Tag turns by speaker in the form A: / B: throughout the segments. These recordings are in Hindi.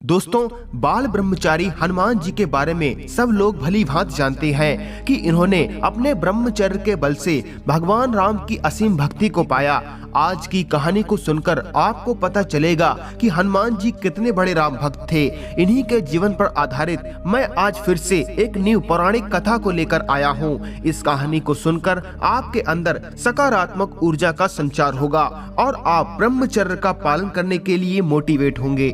A: दोस्तों, बाल ब्रह्मचारी हनुमान जी के बारे में सब लोग भली भांति जानते हैं कि इन्होंने अपने ब्रह्मचर्य के बल से भगवान राम की असीम भक्ति को पाया। आज की कहानी को सुनकर आपको पता चलेगा कि हनुमान जी कितने बड़े राम भक्त थे। इन्हीं के जीवन पर आधारित मैं आज फिर से एक न्यू पौराणिक कथा को लेकर आया हूँ। इस कहानी को सुनकर आपके अंदर सकारात्मक ऊर्जा का संचार होगा और आप ब्रह्मचर्य का पालन करने के लिए मोटिवेट होंगे।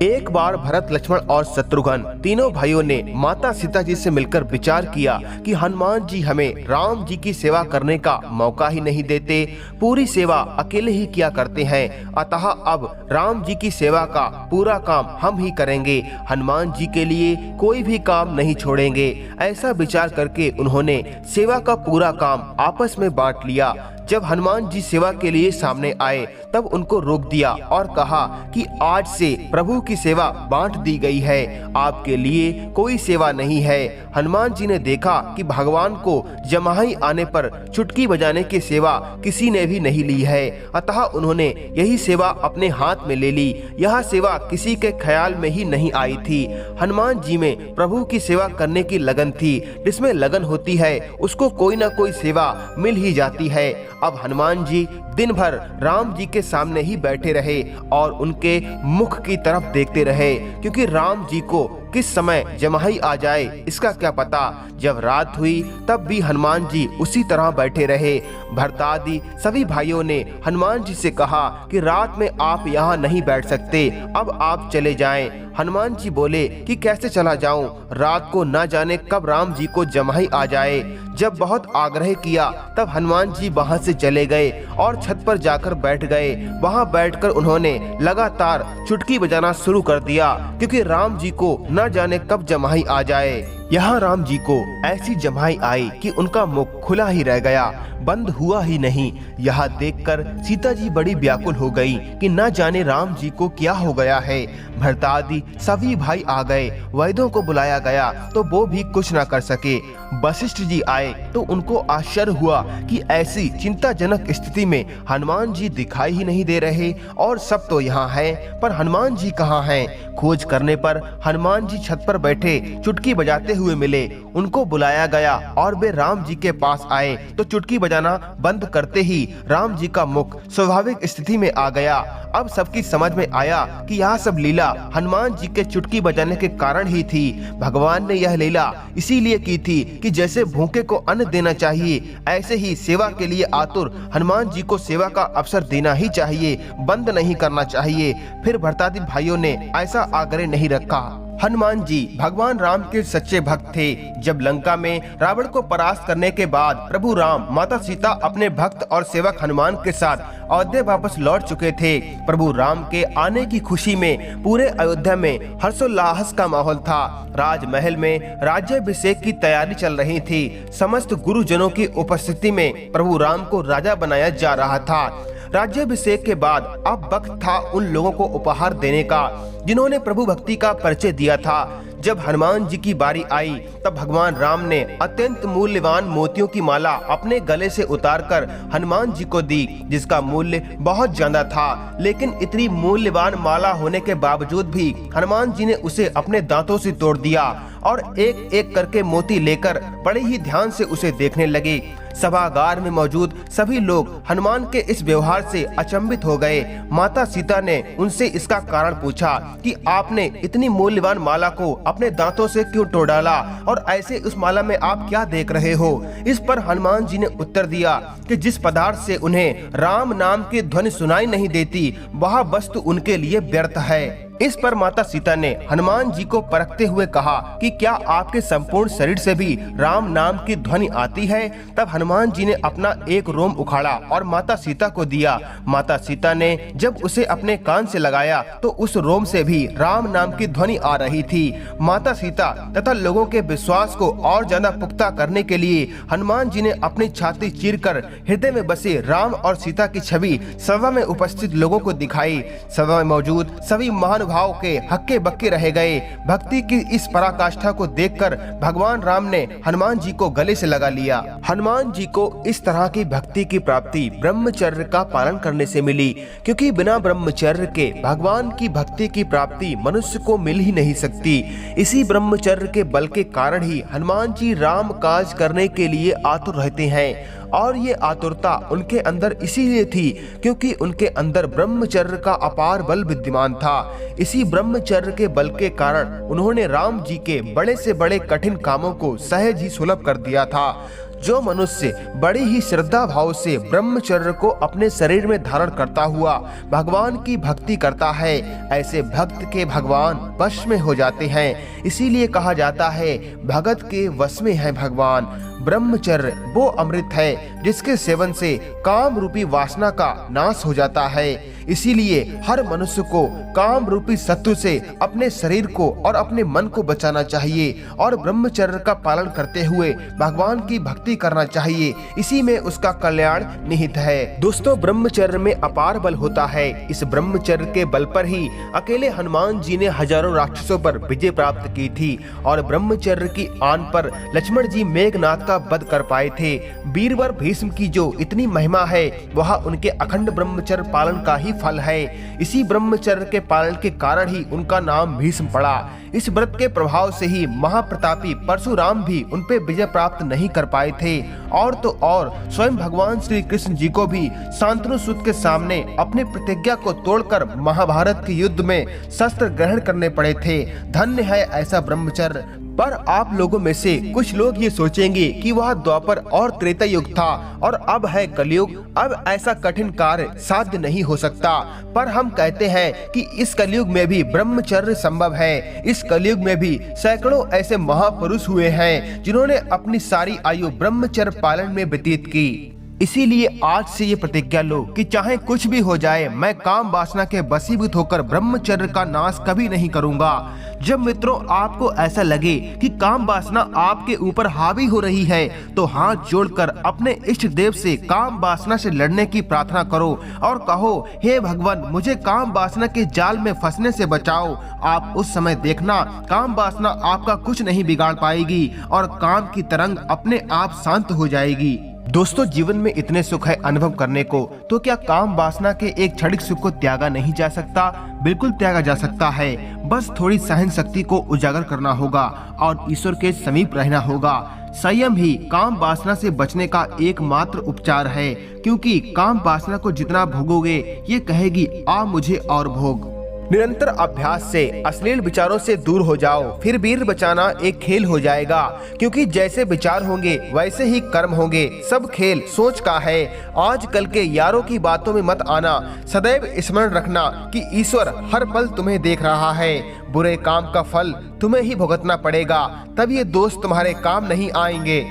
A: एक बार भरत, लक्ष्मण और शत्रुघ्न तीनों भाइयों ने माता सीता जी से मिलकर विचार किया कि हनुमान जी हमें राम जी की सेवा करने का मौका ही नहीं देते, पूरी सेवा अकेले ही किया करते हैं। अतः अब राम जी की सेवा का पूरा काम हम ही करेंगे, हनुमान जी के लिए कोई भी काम नहीं छोड़ेंगे। ऐसा विचार करके उन्होंने सेवा का पूरा काम आपस में बांट लिया। जब हनुमान जी सेवा के लिए सामने आए तब उनको रोक दिया और कहा कि आज से प्रभु की सेवा बांट दी गई है, आपके लिए कोई सेवा नहीं है। हनुमान जी ने देखा कि भगवान को जमाई आने पर चुटकी बजाने की सेवा किसी ने भी नहीं ली है, अतः उन्होंने यही सेवा अपने हाथ में ले ली। यह सेवा किसी के ख्याल में ही नहीं आई थी। हनुमान जी में प्रभु की सेवा करने की लगन थी। जिसमें लगन होती है उसको कोई न कोई सेवा मिल ही जाती है। अब हनुमान जी दिन भर राम जी के सामने ही बैठे रहे और उनके मुख की तरफ देखते रहे, क्योंकि राम जी को किस समय जमाई आ जाए इसका क्या पता। जब रात हुई तब भी हनुमान जी उसी तरह बैठे रहे। भरतादि सभी भाइयों ने हनुमान जी से कहा कि रात में आप यहाँ नहीं बैठ सकते, अब आप चले जाएं। हनुमान जी बोले कि कैसे चला जाऊं, रात को न जाने कब राम जी को जमाई आ जाए। जब बहुत आग्रह किया तब हनुमान जी वहां से चले गए और छत पर जाकर बैठ गए। वहां बैठकर उन्होंने लगातार चुटकी बजाना शुरू कर दिया, क्योंकि राम जी को न जाने कब जमाई आ जाए। यहाँ राम जी को ऐसी जमाई आई कि उनका मुख खुला ही रह गया, बंद हुआ ही नहीं। यह देखकर सीता जी बड़ी व्याकुल हो गई कि न जाने राम जी को क्या हो गया है। भरतादि सभी भाई आ गए। वैद्यों को बुलाया गया तो वो भी कुछ न कर सके। वशिष्ठ जी आए तो उनको आश्चर्य हुआ कि ऐसी चिंताजनक स्थिति में हनुमान जी दिखाई ही नहीं दे रहे और सब तो यहाँ है, पर हनुमान जी कहाँ हैं? खोज करने पर हनुमान जी छत पर बैठे चुटकी बजाते हुए मिले। उनको बुलाया गया और वे राम जी के पास आए तो चुटकी बजाना बंद करते ही राम जी का मुख स्वाभाविक स्थिति में आ गया। अब सबकी समझ में आया कि यह सब लीला हनुमान जी के चुटकी बजाने के कारण ही थी। भगवान ने यह लीला इसीलिए की थी कि जैसे भूखे को अन्न देना चाहिए, ऐसे ही सेवा के लिए आतुर हनुमान जी को सेवा का अवसर देना ही चाहिए, बंद नहीं करना चाहिए। फिर भरतादि भाइयों ने ऐसा आग्रह नहीं रखा। हनुमान जी भगवान राम के सच्चे भक्त थे। जब लंका में रावण को परास्त करने के बाद प्रभु राम, माता सीता अपने भक्त और सेवक हनुमान के साथ अयोध्या वापस लौट चुके थे। प्रभु राम के आने की खुशी में पूरे अयोध्या में हर्षोल्लास का माहौल था। राजमहल में राज्याभिषेक की तैयारी चल रही थी। समस्त गुरुजनों की उपस्थिति में प्रभु राम को राजा बनाया जा रहा था। राज्याभिषेक के बाद अब वक्त था उन लोगों को उपहार देने का जिन्होंने प्रभु भक्ति का परिचय दिया था। जब हनुमान जी की बारी आई तब भगवान राम ने अत्यंत मूल्यवान मोतियों की माला अपने गले से उतारकर हनुमान जी को दी, जिसका मूल्य बहुत ज्यादा था। लेकिन इतनी मूल्यवान माला होने के बावजूद भी हनुमान जी ने उसे अपने दांतों से तोड़ दिया और एक एक करके मोती लेकर बड़े ही ध्यान से उसे देखने लगे। सभागार में मौजूद सभी लोग हनुमान के इस व्यवहार से अचंभित हो गए। माता सीता ने उनसे इसका कारण पूछा कि आपने इतनी मूल्यवान माला को अपने दांतों से क्यों तोड़ डाला और ऐसे उस माला में आप क्या देख रहे हो? इस पर हनुमान जी ने उत्तर दिया कि जिस पदार्थ से उन्हें राम नाम की ध्वनि सुनाई नहीं देती, वह वस्तु उनके लिए व्यर्थ है। इस पर माता सीता ने हनुमान जी को परखते हुए कहा कि क्या आपके संपूर्ण शरीर से भी राम नाम की ध्वनि आती है? तब हनुमान जी ने अपना एक रोम उखाड़ा और माता सीता को दिया। माता सीता ने जब उसे अपने कान से लगाया तो उस रोम से भी राम नाम की ध्वनि आ रही थी। माता सीता तथा लोगों के विश्वास को और ज्यादा पुख्ता करने के लिए हनुमान जी ने अपनी छाती चीरकर हृदय में बसे राम और सीता की छवि सभा में उपस्थित लोगों को दिखाई। सभा में मौजूद सभी महानुभाव भाव के हक्के बक्के रह गए। भक्ति की इस पराकाष्ठा को देखकर भगवान राम ने हनुमान जी को गले से लगा लिया। हनुमान जी को इस तरह की भक्ति की प्राप्ति ब्रह्मचर्य का पालन करने से मिली, क्योंकि बिना ब्रह्मचर्य के भगवान की भक्ति की प्राप्ति मनुष्य को मिल ही नहीं सकती। इसी ब्रह्मचर्य के बल के कारण ही हनुमान जी राम काज करने के लिए आतुर रहते हैं, और ये आतुरता उनके अंदर इसीलिए थी क्योंकि उनके अंदर ब्रह्मचर्य का अपार बल विद्यमान था। इसी ब्रह्मचर्य के बल के कारण उन्होंने राम जी के बड़े से बड़े कठिन कामों को सहज ही सुलभ कर दिया था। जो मनुष्य बड़ी ही श्रद्धा भाव से ब्रह्मचर्य को अपने शरीर में धारण करता हुआ भगवान की भक्ति करता है, ऐसे भक्त के भगवान वश में हो जाते हैं। इसीलिए कहा जाता है भगत के वश में है भगवान। ब्रह्मचर्य वो अमृत है जिसके सेवन से काम रूपी वासना का नाश हो जाता है। इसीलिए हर मनुष्य को काम रूपी शत्रु से अपने शरीर को और अपने मन को बचाना चाहिए और ब्रह्मचर्य का पालन करते हुए भगवान की भक्ति करना चाहिए। इसी में उसका कल्याण निहित है। दोस्तों, ब्रह्मचर्य में अपार बल होता है। इस ब्रह्मचर्य के बल पर ही अकेले हनुमान जी ने हजारों राक्षसों पर विजय प्राप्त की थी और ब्रह्मचर्य की आन पर लक्ष्मण जी मेघनाद का वध कर पाए थे। वीरवर भीष्म की जो इतनी महिमा है वह उनके अखंड ब्रह्मचर्य पालन का ही फल है। इसी ब्रह्मचर्य के पालन के कारण ही उनका नाम भीष्म पड़ा। इस व्रत के प्रभाव से ही महाप्रतापी परशुराम भी उन पे विजय प्राप्त नहीं कर पाए थे, और तो और स्वयं भगवान श्री कृष्ण जी को भी शांतनु सूत के सामने अपनी प्रतिज्ञा को तोड़कर महाभारत के युद्ध में शस्त्र ग्रहण करने पड़े थे। धन्य है ऐसा ब्रह्मचर्य। पर आप लोगों में से कुछ लोग ये सोचेंगे कि वह द्वापर और त्रेता युग था और अब है कलयुग, अब ऐसा कठिन कार्य साध्य नहीं हो सकता। पर हम कहते हैं कि इस कलयुग में भी ब्रह्मचर्य संभव है। इस कलयुग में भी सैकड़ों ऐसे महापुरुष हुए हैं जिन्होंने अपनी सारी आयु ब्रह्मचर्य पालन में व्यतीत की। इसीलिए आज से ये प्रतिज्ञा लो कि चाहे कुछ भी हो जाए, मैं काम वासना के वशीभूत होकर ब्रह्मचर्य का नाश कभी नहीं करूंगा। जब मित्रों आपको ऐसा लगे कि काम वासना आपके ऊपर हावी हो रही है, तो हाथ जोड़कर अपने इष्ट देव से काम वासना से लड़ने की प्रार्थना करो और कहो, हे भगवान, मुझे काम वासना के जाल में फंसने से बचाओ। आप उस समय देखना, काम वासना आपका कुछ नहीं बिगाड़ पाएगी और काम की तरंग अपने आप शांत हो जाएगी। दोस्तों, जीवन में इतने सुख है अनुभव करने को, तो क्या काम वासना के एक क्षणिक सुख को त्यागा नहीं जा सकता? बिल्कुल त्यागा जा सकता है। बस थोड़ी सहन शक्ति को उजागर करना होगा और ईश्वर के समीप रहना होगा। संयम ही काम वासना से बचने का एकमात्र उपचार है, क्योंकि काम वासना को जितना भोगोगे ये कहेगी आ मुझे और भोग। निरंतर अभ्यास से अश्लील विचारों से दूर हो जाओ, फिर वीर बचाना एक खेल हो जाएगा। क्योंकि जैसे विचार होंगे वैसे ही कर्म होंगे। सब खेल सोच का है। आजकल के यारों की बातों में मत आना। सदैव स्मरण रखना कि ईश्वर हर पल तुम्हें देख रहा है। बुरे काम का फल तुम्हें ही भुगतना पड़ेगा, तब ये दोस्त तुम्हारे काम नहीं आएंगे।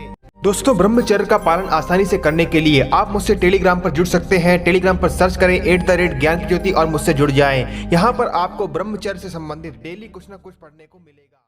A: दोस्तों, ब्रह्मचर्य का पालन आसानी से करने के लिए आप मुझसे टेलीग्राम पर जुड़ सकते हैं। टेलीग्राम पर सर्च करें @ज्ञान की ज्योति और मुझसे जुड़ जाएं। यहाँ पर आपको ब्रह्मचर्य से संबंधित डेली कुछ न कुछ पढ़ने को मिलेगा।